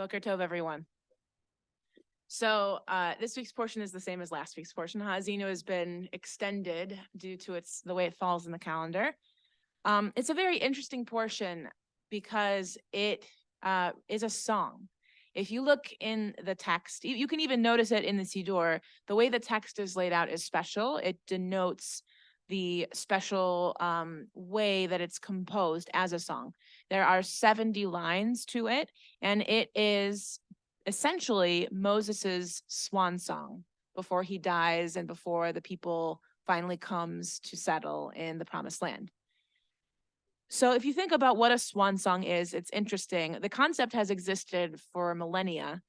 Boker Tov, everyone. So this week's portion is the same as last week's portion. Ha'azinu has been extended due to the way it falls in the calendar. It's a very interesting portion because it is a song. If you look in the text, you can even notice it in the Siddur. The way the text is laid out is special. It denotes the special way that it's composed as a song. There are 70 lines to it, and it is essentially Moses's swan song before he dies and before the people finally comes to settle in the promised land. So if you think about what a swan song is, it's interesting. The concept has existed for millennia.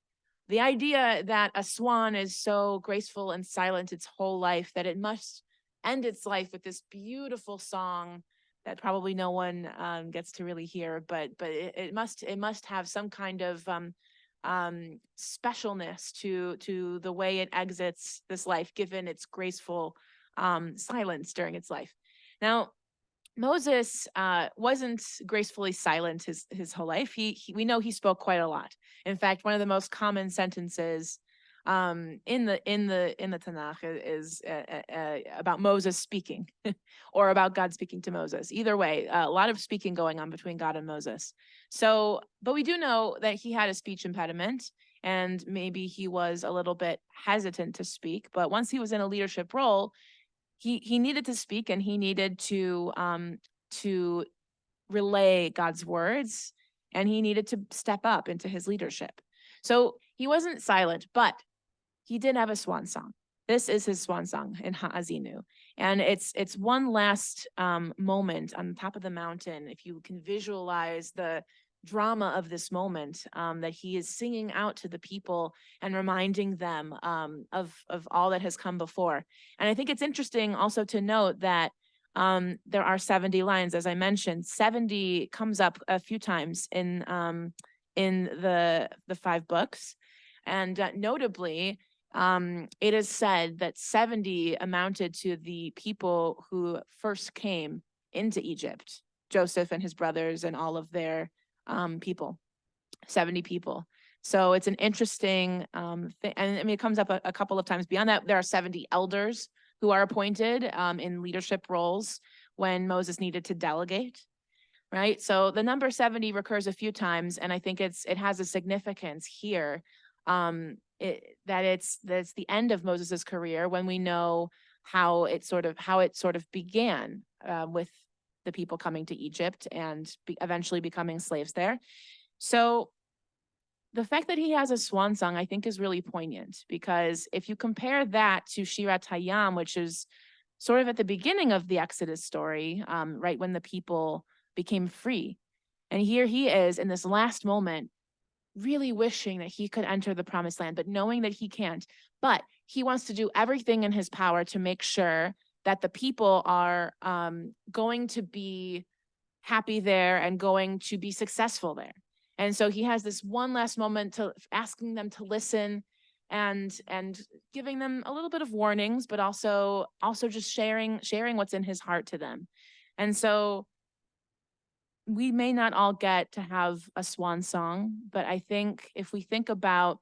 The idea that a swan is so graceful and silent its whole life that it must end its life with this beautiful song that probably no one gets to really hear, but it must have some kind of specialness to the way it exits this life, given its graceful silence during its life. Now, Moses wasn't gracefully silent his whole life. We know he spoke quite a lot. In fact, one of the most common sentences in the Tanakh is about Moses speaking, or about God speaking to Moses. Either way, a lot of speaking going on between God and Moses. So, but we do know that he had a speech impediment, and maybe he was a little bit hesitant to speak. But once he was in a leadership role, he needed to speak, and he needed to relay God's words, and he needed to step up into his leadership. So he wasn't silent, but he did have a swan song. This is his swan song in Ha'azinu. And it's one last moment on the top of the mountain. If you can visualize the drama of this moment, that he is singing out to the people and reminding them of all that has come before. And I think it's interesting also to note that there are 70 lines, as I mentioned. 70 comes up a few times in the 5 books. And notably, it is said that 70 amounted to the people who first came into Egypt, Joseph and his brothers and all of their people, 70 people. So it's an interesting thing. And I mean, it comes up a couple of times. Beyond that, there are 70 elders who are appointed in leadership roles when Moses needed to delegate. Right. So the number 70 recurs a few times, and I think it has a significance here. That it's the end of Moses's career, when we know how it sort of began with the people coming to Egypt and eventually becoming slaves there. So the fact that he has a swan song, I think, is really poignant, because if you compare that to Shirat Hayam, which is sort of at the beginning of the Exodus story, right when the people became free, and here he is in this last moment, really wishing that he could enter the promised land, but knowing that he can't. But he wants to do everything in his power to make sure that the people are going to be happy there and going to be successful there. And so he has this one last moment to asking them to listen and giving them a little bit of warnings, but also just sharing what's in his heart to them. And so we may not all get to have a swan song, but I think if we think about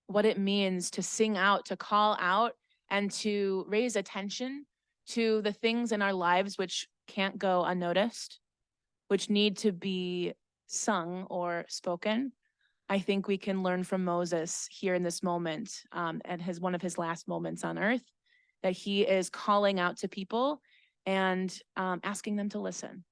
what it means to sing out, to call out, and to raise attention to the things in our lives which can't go unnoticed, which need to be sung or spoken, I think we can learn from Moses here in this moment, at one of his last moments on earth, that he is calling out to people and asking them to listen.